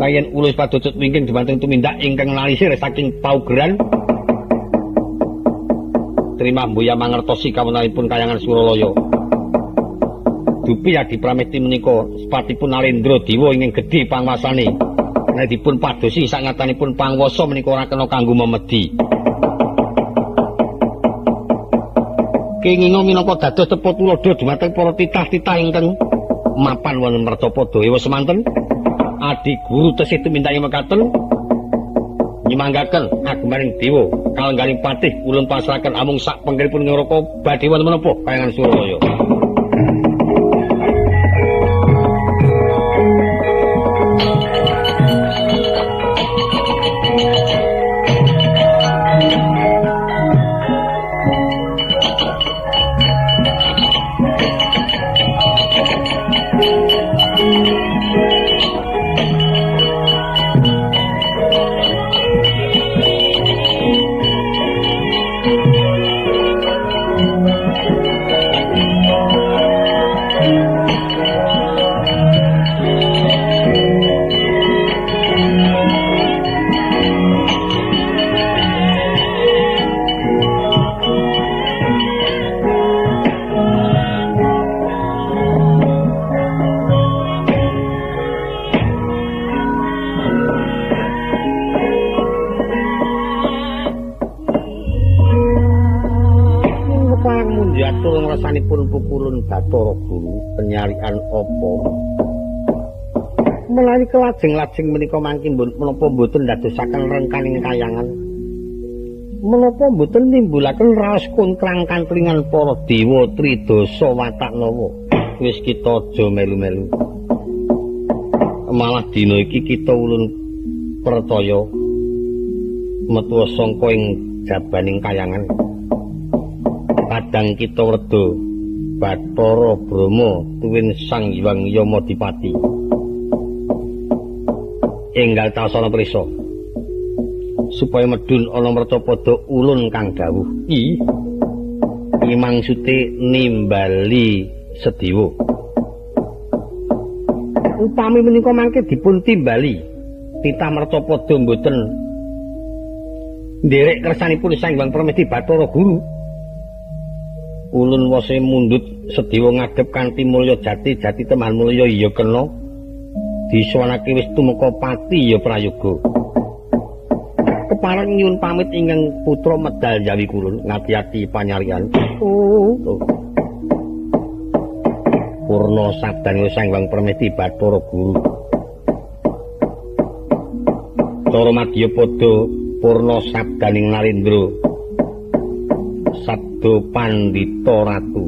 Kayen ulun padocet wingking dumateng tumindak ingkang lalisir saking paugeran terima mbuya mangertosi kawontenanipun kayangan Suralaya. Dupi Adi Pramesti menika sepatipun Narendra Dewa ingkang gedhe pangwasane. Nek dipun padosi sangatanipun pangwasa menika ora kena kanggo memedi. Kenging minangka dados tepa tuladha dumateng para titah-titah ingkang mapan wonten Mercapada. Ewa semanten Adi Guru tesih tumindak mekaten nyemanggaken agemaning dewa kalengganing patih ulun pasrahaken amung sak penggalipun ngroko badhe wonten menapa kayangan Suralaya. Pukulun Bathara Guru penyarian apa menawi kelajeng-lajeng menika mangkin menapa mboten ndadosaken rengkaning kayangan menapa mboten nimbulaken raos kontrang kantringan para dewa Tridasa Wataknawa wis kita aja melu-melu malah dina iki kita ulun percaya metu sangka ing jabaning kayangan kadang kita werda Bathara Brahma tuwin Sang Hyang Yamadipati enggal tasana prisa supaya medun ana mercapada ulun kang dawuh iki mangsude nimbali Sedewa upami menika mangke dipun timbali titah mercapada mboten nderek kersanipun Sang Hyang Permedi Bathara Guru ulun wase mundhut Sedewa ngadhep kanthi mulya jati teman mulya ya kena disowanake wis tumeka pati ya prayoga kepareng nyuwun pamit ingkang putra medal Jawi Kulon ngati-ati panyarian purna sabdane Sang Hyang Permedi Bathara Guru cara madya padha purna sabdaning Narendra sabda pandita ratu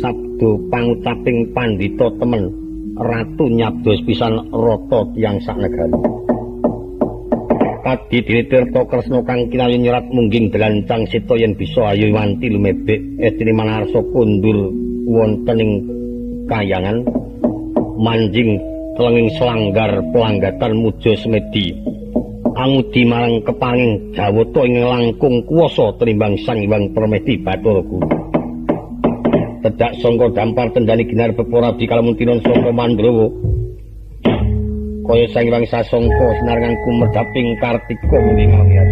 sabda pangucaping pandita temen ratu nyabdos pisan rata tiyang saknegari kadi dene Tirta Kresna kang kinawi nyerat mungging delancang seta yen bisa ayu wanti lumebek estine manarsa kondur wonten ing kayangan manjing telenging selanggar pelanggatan muja semedi angudi marang kepanging jawata ing langkung kuwasa tinimbang Sang Hyang Permedi Bathara Guru tedak sangka dampar tendani ginar peporabdi kalamun tinon saka Mandrawa kaya Sang Hyang Sasangka sinarengan kumerdaping Kartika muni ngawiyat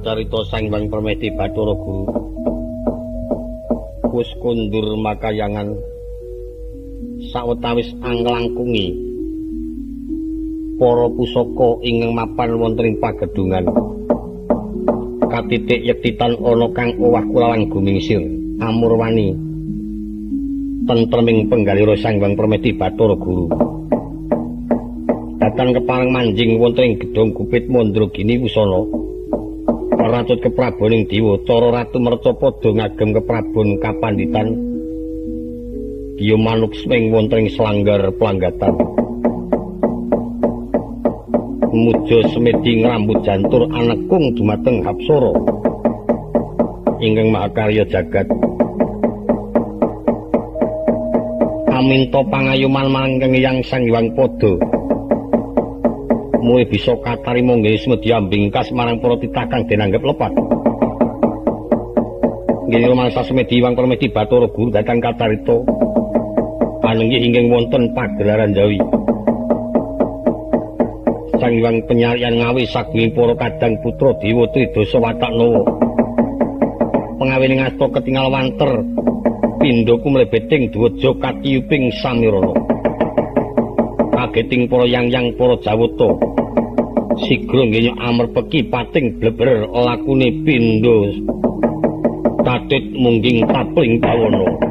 kacarita Sang Hyang Permeti Bathara Guru wis kundur makayangan sawetawis anglangkungi para pusaka ingkang mapan wonten ing pagedungan katitik yektitan ana kang owah kulawan gumingsir amurwani tentreming penggalira Sang Hyang Permeti Bathara Guru datang kepareng manjing wonten ing gedhong Gupit Mandragini Wusana Ratut kepraboning Dewa Cara Ratu Merca padha ngagem keprabon kapanditan Giya manuksming wonten ing selanggar pelanggatan muja semedi ngrambut jantur anekung dumateng Hapsara ingkang mahakarya jagat aminta pangayoman marang Hyang Sang Hyang Pada mulih bisa katarima nggih semedi ambingkas marang para titah kang denanggep lepat. Nggih rumangsa semedi Hyang Permeti Bathara Guru datang kacarita panenggih inggih wonten pagelaran Jawi. Sang Hyang penyarian ngawi sagunging para kadang putra Dewa Tridasa Wataknawa. Pengawining asta ketingal wanter pindhaku mlebeting dwaja katiyuping samirana. Kageting para yang para Jawata sigra nggih amerpeki pating bleber lakune pindha tatit mungging tapling pawana.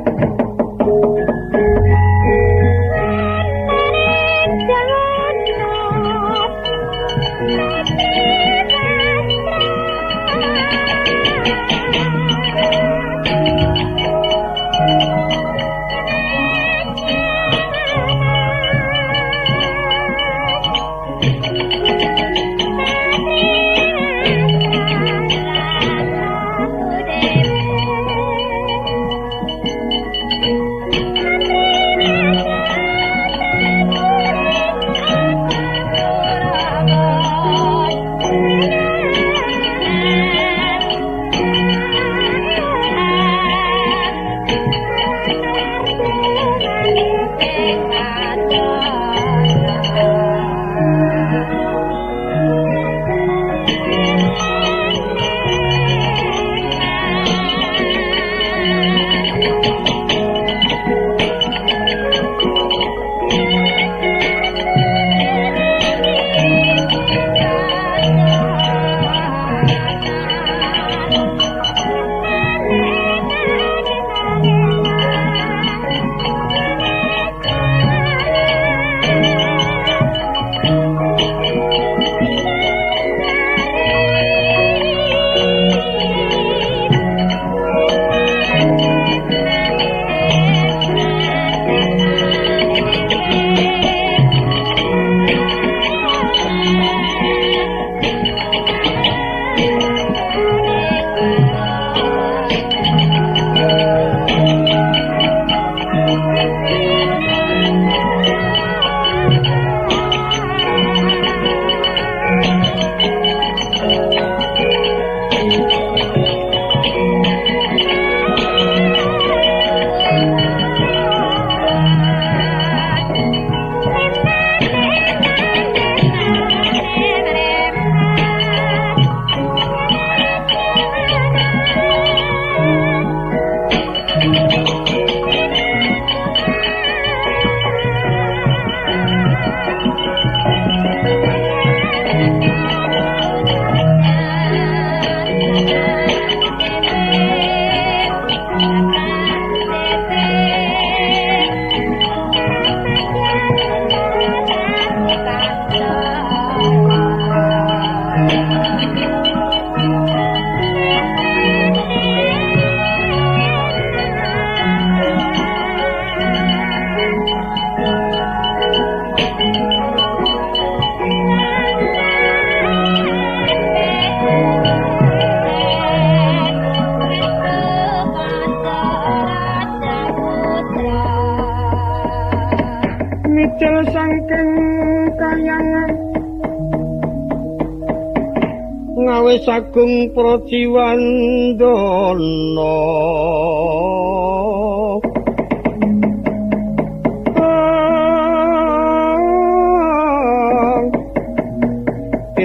Sagung Prajiwandana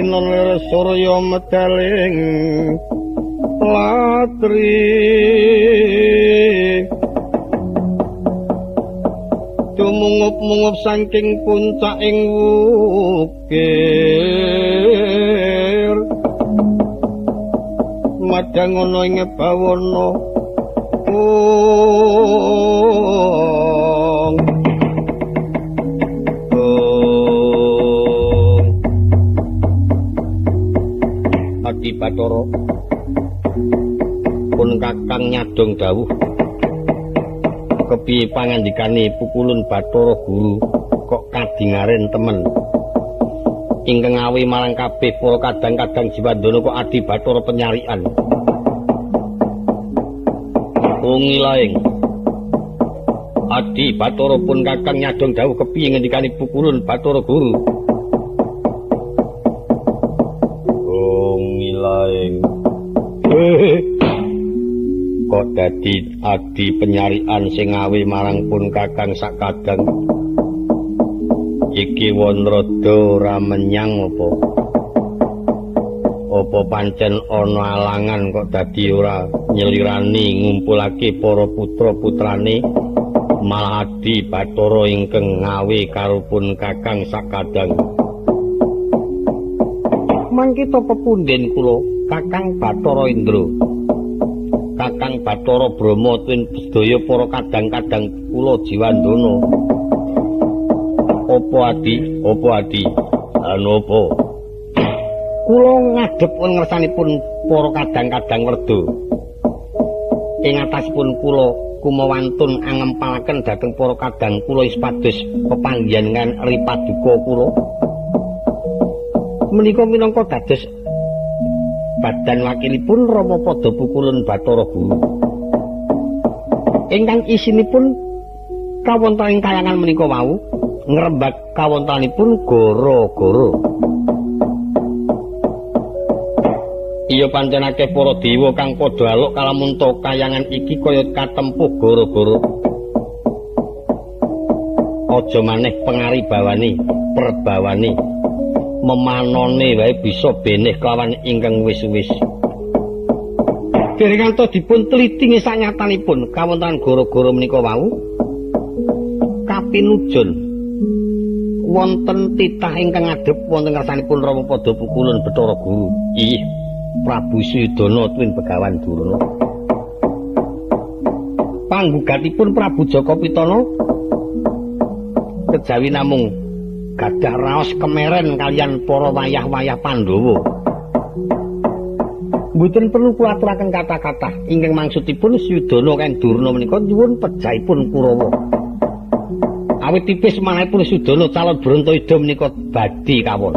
kinon surya medaling latri tumungup-mungup saking puncaking wukir madang ana ing bawana Adi Bathara pun kakang nyadong dawuh kepiye pangandikane Pukulun Bathara Guru kok kadingaren temen ingkang awi marang kabeh para kadang-kadang Jiwandana kok Adi Bathara penyarian Ungi laing Adi Bathara pun kakang nyadong dawuh kepiye ngendikane Pukulun Bathara Guru Ungi laing kok dadi Adi penyarian sing awi marang pun kakang sakadang iki Wanrada ora menyang apa pancen ana alangan kok dadi ora nyelirani ngumpulake para putra-putrane malah Adi Bathara ingkang ngawe karo pun kakang sakadang mangkita pepunden kula Kakang Bathara Indra Kakang Bathara Brama tuwin sedaya para kadang-kadang kula Jiwandana apa Adi anu apa kula ngadhep ngersanipun para kadang-kadang werda ing atasipun kula kumawantun angempalaken dhateng para kadang kula ispados pepanggihan ripaduka kula menika minangka dados badan wakilipun Ramapada Pukulun Bathara Guru ingkang isinipun kawontening kayangan menika wau ngrembak kawontenanipun gara-gara iya pancen akeh para dewa kang padha aluk kalamunta kayangan iki kaya katempuh gara-gara aja maneh pengaribawani perbawani memanone wae bisa beneh kelawan ingkang wis-wis. Derenganto dipun teliti sanyatanipun kawontenan gara-gara menika wau kapinujon wonten titah ingkang ngadhep wonten ngarsanipun Ramapada Pukulun Bathara Guru. Ih, Prabu Sudana tuwin Begawan Durna. Panggugatipun Prabu Jaka Pitana kejawi namung gadah raos kemeren kalian para wayah-wayah Pandhawa. Mboten perlu kula aturaken kata-kata ingkang maksudipun Sudana kan Durna menika nyuwun pejahipun Kurawa. Awit tipis manahipun Sudana calon Brontoida menika badhe kawon.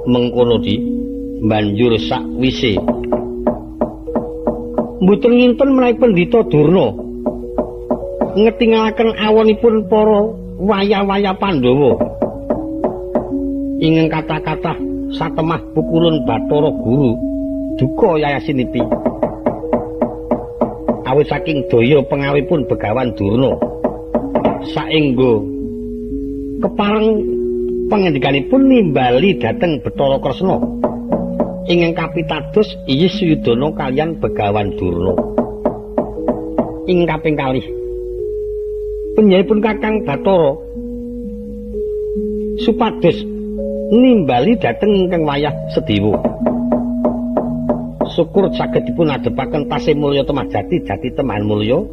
Mengkono di banjur sakwise mboten nginten menahipun Pendhita Durna ngetingalaken awonipun para wayah-wayah Pandhawa ingkang kata-kata satemah Pukulun Bathara Guru duka yayasinipi awit saking daya pengawipun Begawan Durna saengga kepareng pangendikanipun nimbali dhateng Bathara Kresna ingkang kapitados Iya Sudana kaliyan Begawan Durna ing kaping kalih penyaipun Kakang Bathara supados nimbali dhateng ingkang wayah Sedewa. Syukur saged dipun adhepaken tasih mulya temah jati temahan mulya.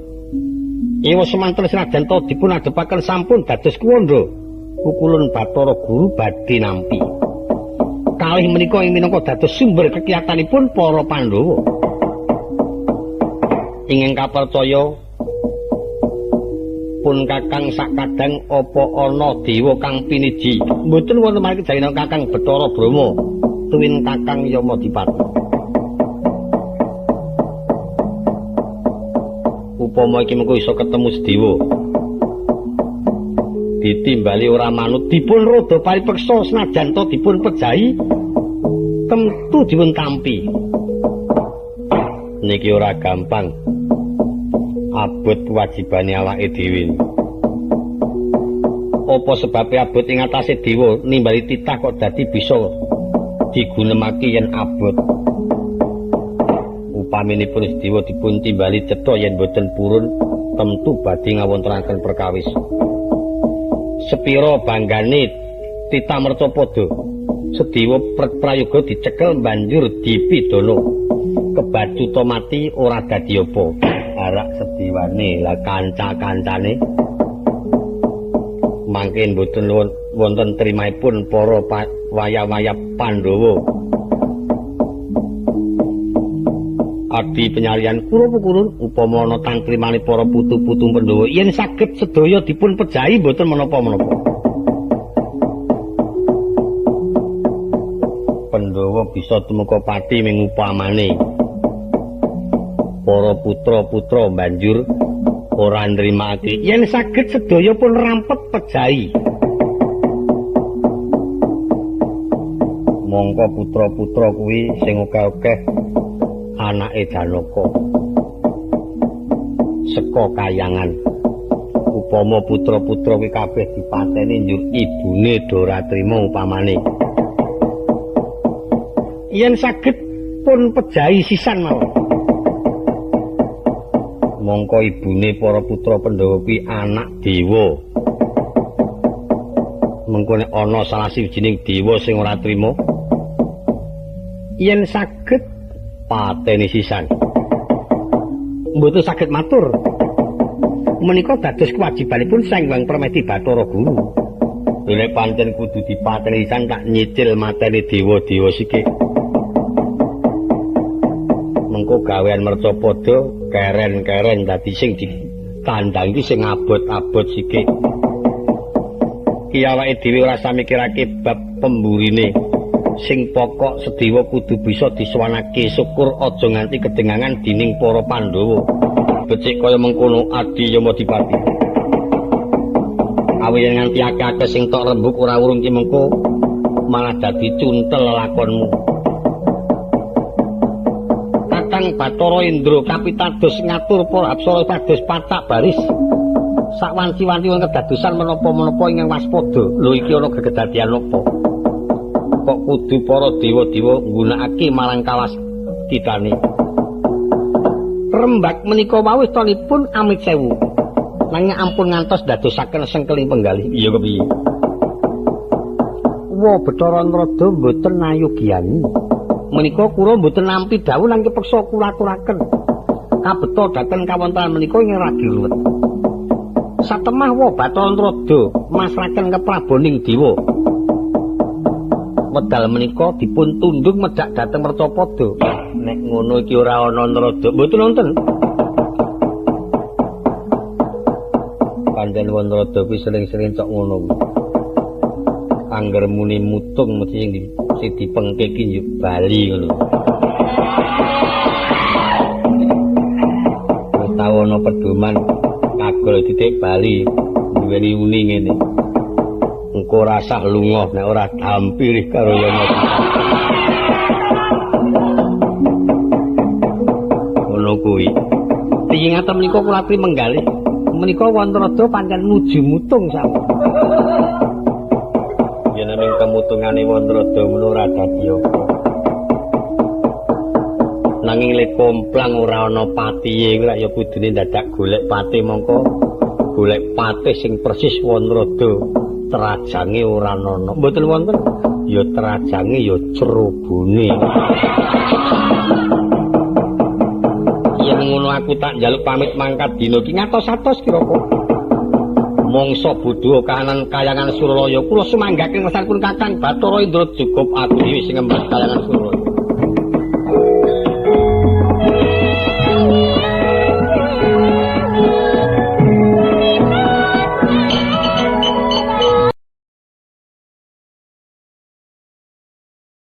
Ewa semanten senajan to dipun adhepaken sampun dados kuwandha Pukulun Bathara Guru badhe nampi. Kalih menika ing minangka dados sumber kekiyatanipun para Pandhawa. Ingkang kapercaya pun Kakang sakadang apa ana dewa kang piniji mboten wonten margi jayana Kakang Bathara Brama tuwin Kakang Yamadipati upama iki mengko iso ketemu Sedewa ditimbali ora manut dipun rada paripeksa senajan to dipun pejahi tentu dipun tampi niki ora gampang abot kewajibane awake dhewe Apa sebabe abot ing atase dewa nimbali titah kok dadi bisa digunemake yen abot. Upaminipun dewa dipun timbali cetha yen boten purun tentu badhe ngawontenaken perkawis. Sepira banggane titah Mercapada Sedewa prayoga dicekel banjur dipidana. Kebacuta mati ora dadi apa. Arak sedewane lah kanca-kancane mangke mboten wonten trimaipun para waya-waya Pandhawa. Adi penyalian kula pukurun upama ana tangkrimane para putu-putu Pandhawa yen saged sedaya dipun pejahi mboten menapa-menapa. Pandhawa bisa tumeka pati mengupamane para putra-putra banjur ora nrimake yen saged sedaya pun rampet pejahi. Mongko putra-putra kuwi sing akeh anake Janaka seka kayangan. Upama putra-putra kuwi kabeh dipateni njur ibune ora trima upamane. Yen saged pun pejahi sisan mawon. Mongko ibune para putra Pandhawa kuwi anak dewa. Mengko nek ana salah sijining dewa sing ora trima, yen saged pateni sisan. Mboten saged matur. Menika dados kewajibanipun Sanghyang Permati Bathara Guru. Nek pancen kudu dipateni sisan tak nyicil mateni dewa-dewa sithik. Mengko gawean Mercapada keren-keren dadi sing ditandang iki sing abot-abot sithik. Ki awake dhewe ora samikirake bab pemburine. Sing pokok Sedewa kudu bisa disuwanake syukur aja nganti kedengangan dening para Pandhawa. Becik kaya mengkono Adi Yamadipati. Awiyen nganti akeh-akeh sing tok rembug ora urung ki mengko malah dadi cuntel lakonmu. Kakang Bathara Indra kapitados ngatur para apsara pados patak baris. Sakwanci-wanci wong kedadosan menapa-menapa ingkang waspada. Lho iki ana gegedadian apa? Kok kudu para dewa-dewa nggunakake marang kawas titane. Rembag menika wawih tonipun amit sewu. Nanging ampun ngantos dadosaken sengkeling penggalih. Iya kepiye? Wa Bathara Narada mboten nayogyani. Menika kula mboten nampi dawuh lan kepeksa kula aturaken. Kabeta dhateng kawontenan menika ing ragi ruwet. Satemah wa Bathara Narada masraken keprabaning dewa. Wedal menika dipun tundhung medhak dhateng Mercapada. Nek ngono iki ora ana Narada, mboten wonten. Pandhen wonten Narada kuwi sering-sering cok ngono kuwi. Angger muni mutung mesti sing dipengke iki yo bali ngono. Wis tau ana pedoman kagol titik bali duweni uni ngene. Engko rasah lunga nek ora dampir karo Yamadipati. Ngono kuwi. Tinggi ngaten menika kula atri menggalih. Menika wonten rada pancen nuju mutung sawet. Yen ning kemutungane wonten rada menawa ora dadi apa. Nanging lek komplang ora ana patihe kuwi ya kudune dadak golek patih mongko golek patih sing persis wonten rada. Terajange ora ana. Mboten wonten. Ya terajange ya cerobone. Yen ngono aku tak njaluk pamit mangkat dina iki ngatos-atos kira-kira. Mangsa Buddha kahanan kayangan Suralaya kula sumanggake ngesanipun Kakang Bathara Indra cukup aku dhewe sing ngembas kayangan Suralaya.